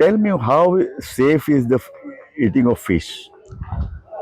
Tell me how safe is the eating of fish?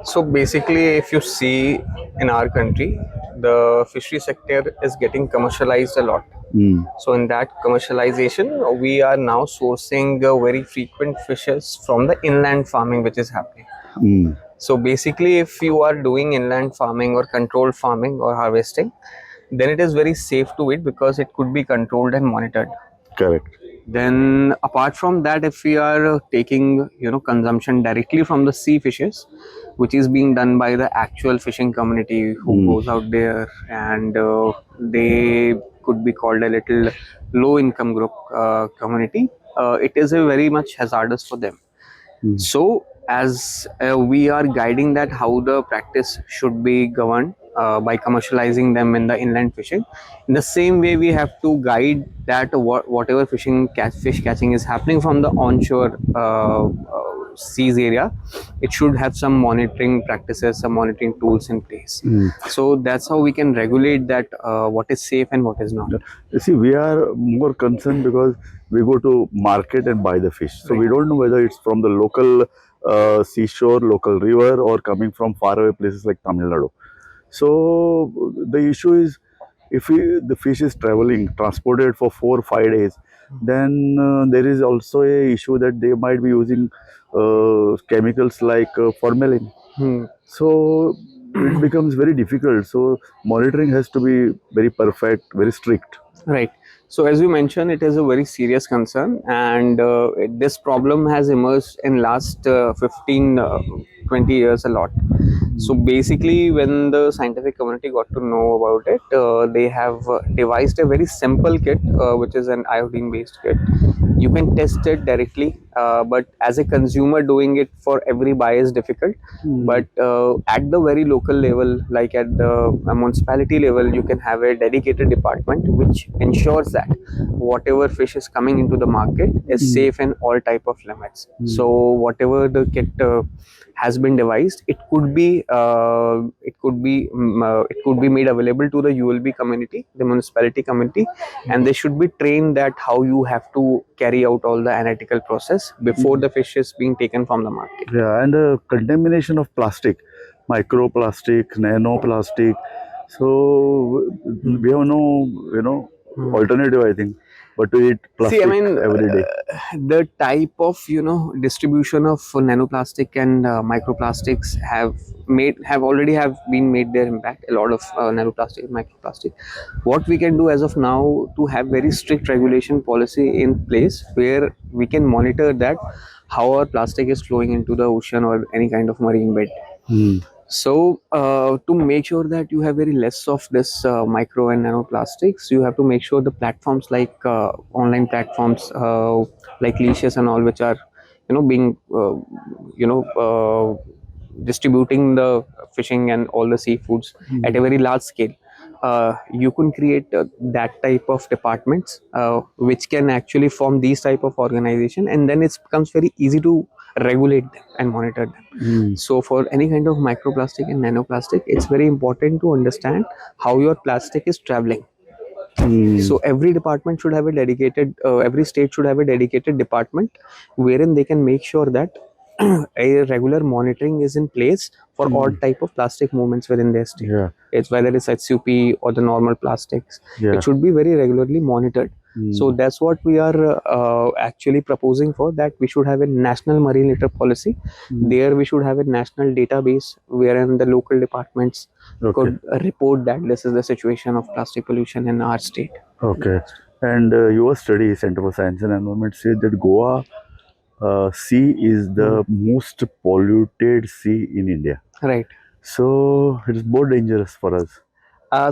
So basically, if you see in our country, the fishery sector is getting commercialized a lot. Mm. So in that commercialization, we are now sourcing very frequent fishes from the inland farming which is happening. Mm. So basically, if you are doing inland farming or controlled farming or harvesting, then it is very safe to eat because it could be controlled and monitored. Correct. Then apart from that, if we are taking consumption directly from the sea fishes, which is being done by the actual fishing community who Mm. goes out there, and they could be called a little low income group community, it is a very much hazardous for them. Mm. So, as we are guiding that how the practice should be governed by commercializing them in the inland fishing, in the same way we have to guide that whatever fish catching is happening from the onshore seas area, it should have some monitoring practices, some monitoring tools in place. Mm. So that's how we can regulate that what is safe and what is not. You see, we are more concerned because we go to market and buy the fish. So Right. we don't know whether it's from the local seashore, local river, or coming from faraway places like Tamil Nadu. So the issue is, if the fish is traveling, transported for 4 or 5 days, then there is also a issue that they might be using chemicals like formalin. Hmm. So it becomes very difficult. So monitoring has to be very perfect, very strict. Right. So, as you mentioned, it is a very serious concern, and this problem has emerged in last 15, 20 years a lot. So, basically, when the scientific community got to know about it, they have devised a very simple kit, which is an iodine-based kit. You can test it directly, but as a consumer, doing it for every buy is difficult. But at the very local level, like at the municipality level, you can have a dedicated department which ensures that whatever fish is coming into the market is Mm. safe in all type of limits. Mm. So whatever the kit has been devised, it could be made available to the ULB community, the municipality community, and they should be trained that how you have to carry out all the analytical process before the fish is being taken from the market. Yeah, and contamination of plastic, microplastic, nanoplastic. So we have no, alternative, I think, but to eat See, I plastic mean, every day. the type of distribution of nanoplastic and microplastics have already have been made their impact. A lot of nanoplastic and microplastic. What we can do as of now to have very strict regulation policy in place where we can monitor that how our plastic is flowing into the ocean or any kind of marine bed. Mm. So, to make sure that you have very less of this micro and nanoplastics, you have to make sure the platforms like online platforms like leashes and all, which are being distributing the fishing and all the seafoods at a very large scale. You can create that type of departments which can actually form these type of organization, and then it becomes very easy to regulate them and monitor them. Mm. So for any kind of microplastic and nanoplastic, it's very important to understand how your plastic is traveling. Mm. So every department should have a dedicated, every state should have a dedicated department wherein they can make sure that a regular monitoring is in place for all type of plastic movements within their state. Yeah, It's whether it's HUP or the normal plastics. yeah. It should be very regularly monitored. So that's what we are actually proposing for, that we should have a national marine litter policy. There we should have a national database wherein the local departments Okay. could report that this is the situation of plastic pollution in our state. Okay. And your study, Center for Science and Environment, said that Goa sea is the most polluted sea in India. Right. So it is more dangerous for us.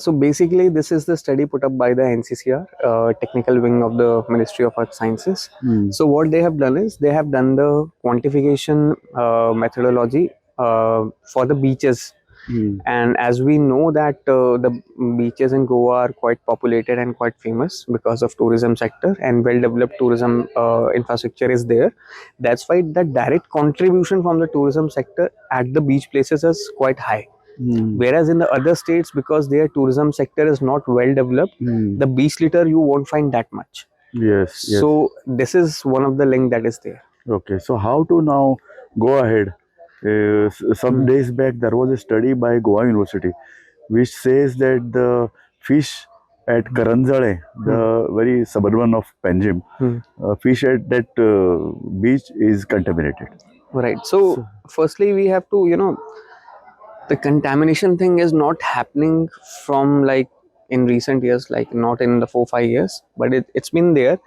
So basically, this is the study put up by the NCCR, technical wing of the Ministry of Earth Sciences. Mm. So what they have done is they have done the quantification methodology for the beaches. Mm. And as we know that the beaches in Goa are quite populated and quite famous because of tourism sector, and well developed tourism infrastructure is there. That's why the direct contribution from the tourism sector at the beach places is quite high. Mm. Whereas in the other states, because their tourism sector is not well developed, the beach litter you won't find that much. Yes, yes. So this is one of the link that is there. Okay, so how to now go ahead? Some days back, there was a study by Goa University which says that the fish at Karanjale, the very suburban of Panjim, fish at that beach is contaminated. Right. So, So, firstly, we have to, the contamination thing is not happening from like in recent years, like not in the 4 5 years, but it's been there.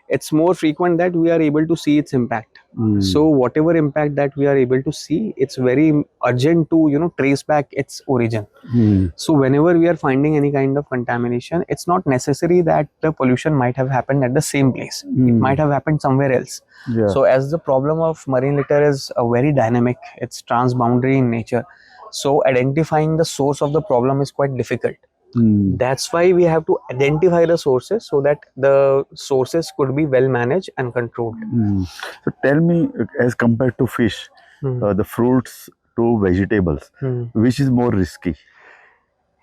It's more frequent that we are able to see its impact. So whatever impact that we are able to see, it's very urgent to trace back its origin. So whenever we are finding any kind of contamination, it's not necessary that the pollution might have happened at the same place. It might have happened somewhere else. yeah. So as the problem of marine litter is very dynamic, it's transboundary in nature. So identifying the source of the problem is quite difficult. That's why we have to identify the sources so that the sources could be well managed and controlled. So tell me, as compared to fish, the fruits to vegetables, which is more risky?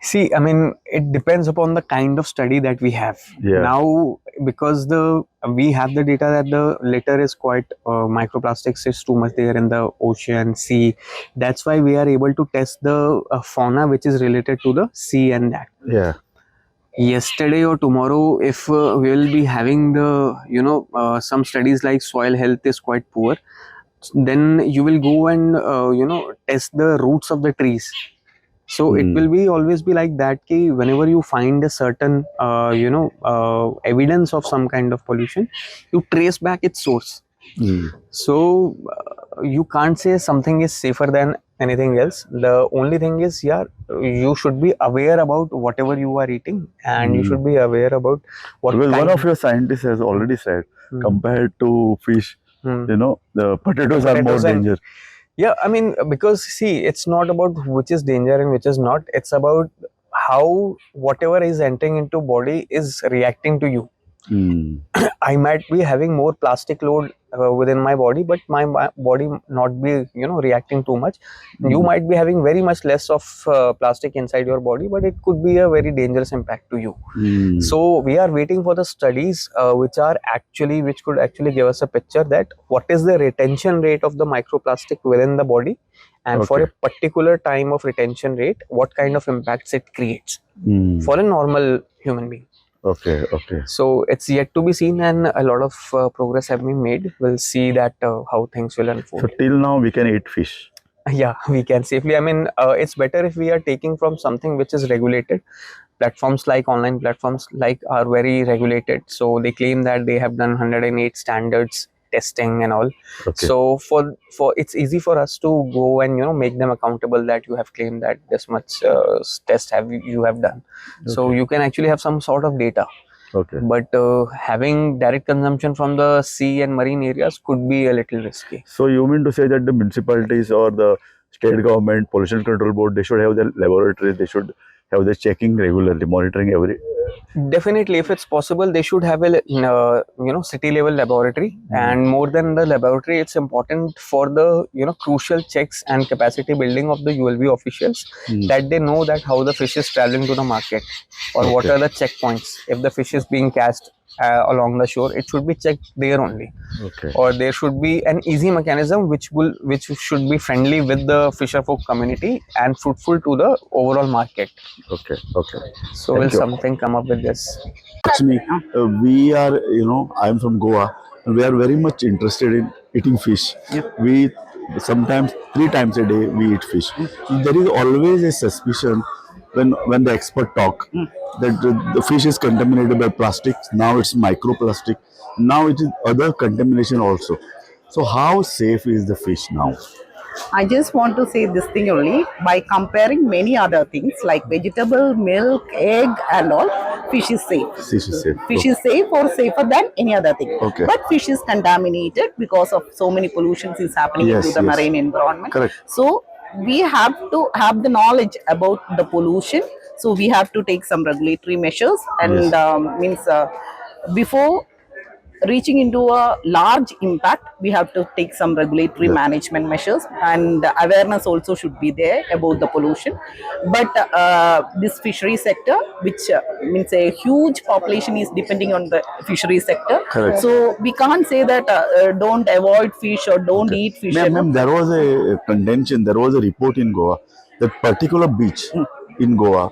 See, I mean, it depends upon the kind of study that we have. Yeah. Now, because we have the data that the litter is quite microplastics is too much there in the ocean, sea. That's why we are able to test the fauna which is related to the sea and that. Yeah. Yesterday or tomorrow, if we will be having the some studies like soil health is quite poor, then you will go and test the roots of the trees. So it will be always be like that ki whenever you find a certain evidence of some kind of pollution, you trace back its source. So you can't say something is safer than anything else. The only thing is, yeah, you should be aware about whatever you are eating, and you should be aware about what Because one kind. of your scientists has already said, compared to fish, Hmm. the potatoes are more Potatoes and dangerous. yeah, I mean, because see, it's not about which is danger and which is not. It's about how whatever is entering into body is reacting to you. I might be having more plastic load within my body, but my body not be reacting too much. You might be having very much less of plastic inside your body, but it could be a very dangerous impact to you. So we are waiting for the studies which could actually give us a picture that what is the retention rate of the microplastic within the body, and for a Okay. particular time of retention rate, what kind of impacts it creates for a normal human being. Okay. Okay. So it's yet to be seen, and a lot of progress have been made. We'll see that how things will So unfold. till now we can eat fish. Yeah, we can safely. I mean, it's better if we are taking from something which is regulated. Platforms like online platforms like are very regulated, so they claim that they have done 108 standards testing and all. Okay. So for it's easy for us to go and make them accountable that you have claimed that this much test you have done. So Okay. you can actually have some sort of data. Okay. But having direct consumption from the sea and marine areas could be a little risky. So you mean to say that the municipalities or the state government, pollution control board, they should have their laboratories, they should have the checking regularly, monitoring every. Definitely, if it's possible, they should have a city level laboratory. And more than the laboratory, it's important for the crucial checks and capacity building of the ULB officials, that they know that how the fish is traveling to the market, or what Okay. are the checkpoints. If the fish is being cast along the shore, it should be checked there only. Okay. Or there should be an easy mechanism which should be friendly with the fisher folk community and fruitful to the overall market. Okay. Okay. So will Thank you. something come up with this? Actually, we are, I'm from Goa, and we are very much interested in eating fish. We sometimes 3 times a day we eat fish. There is always a suspicion when the expert talk that the fish is contaminated by plastic. Now it's microplastic. Now it is other contamination also. So how safe is the fish now? I just want to say this thing only by comparing many other things like vegetable, milk, egg, and all, fish is safe. Fish is safe. Fish is safe or safer than any other thing. Okay. But fish is contaminated because of so many pollutions is happening Yes, into the yes. marine environment. Correct. So we have to have the knowledge about the pollution. So we have to take some regulatory measures and Yes. means before reaching into a large impact, we have to take some regulatory Yeah. management measures, and awareness also should be there about the pollution. But this fishery sector, which means a huge population is depending on the fishery sector, Correct. so we can't say that don't avoid fish or don't Okay. eat fish. Ma'am, there was a contention, there was a report in Goa that particular beach in Goa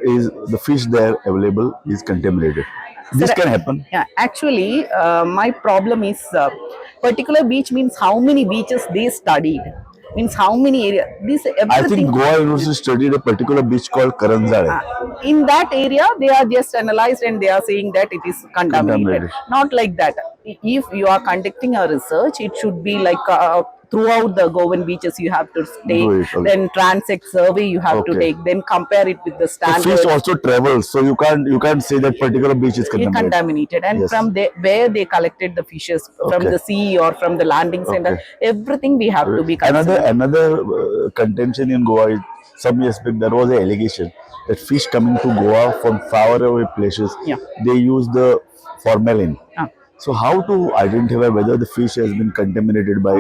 is the fish there available is contaminated. This Sir, can happen. yeah, actually, my problem is particular beach means how many beaches they studied, means how many area. This I think everything. Goa University studied a particular beach called Karanzale. In that area, they are just analyzed and they are saying that it is contaminated. Contaminated. Not like that. If you are conducting a research, it should be like throughout the Goan beaches you have to take, Do it, okay. then transect survey you have to Okay. take, then compare it with the So standards. fish also travels, so you can't say that particular beach is contaminated. Contaminated, and Yes. from where they collected the fishes, from Okay. the sea or from the landing center, Okay. everything we have to be Another considered. another contention in Goa is some years back there was an allegation that fish coming to Goa from far away places, Yeah. they use the formalin. Ah. So how to identify whether the fish has been contaminated by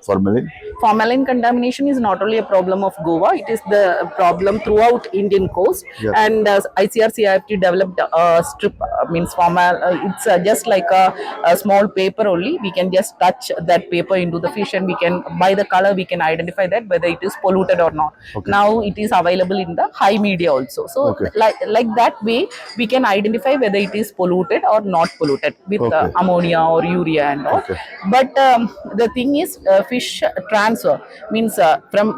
formalin? Formalin contamination is not only a problem of Goa; it is the problem throughout Indian coast. Yeah. And ICRCIFT developed a strip, means it's just like a small paper only. We can just touch that paper into the fish, and we can, by the color, we can identify that whether it is polluted or not. Okay. Now it is available in the high media also. So Okay. like that way, we can identify whether it is polluted or not polluted with Okay. ammonia or urea and all. Okay. But the thing is, fish transfer means from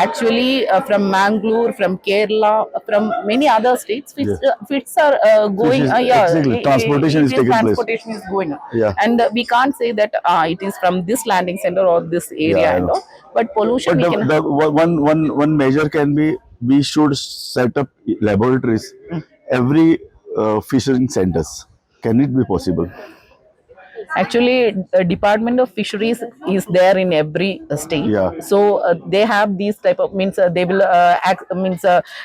actually from Mangalore, from Kerala, from many other states, fish, Yes. fish are going. is- Yeah, exactly. Transportation is taking place. transportation is going on. Yeah. And we can't say that it is from this landing center or this area Yeah, I and know. all. But pollution, But we can. one measure can be we should set up laboratories every fishing centers. Can it be possible? Actually, Department of Fisheries is there in every state. Yeah. So they have these type of, means they will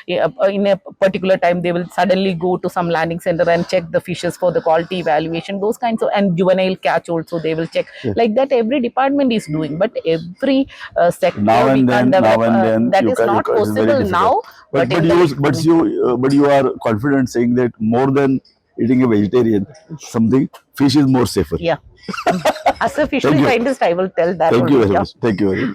yeah, in a particular time they will suddenly go to some landing center and check the fishes for the quality evaluation. Those kinds of, and juvenile catch also they will check. Like that, every department is doing. But every sector Now we and can't then, develop. now and then, That you is can, not it is very possible difficult. now. But in the- but you are confident saying that more than eating a vegetarian, something fish is more safer. Yeah. As a fishery Thank you. scientist, I will tell that Thank you only. very Yeah. much. Thank you very much.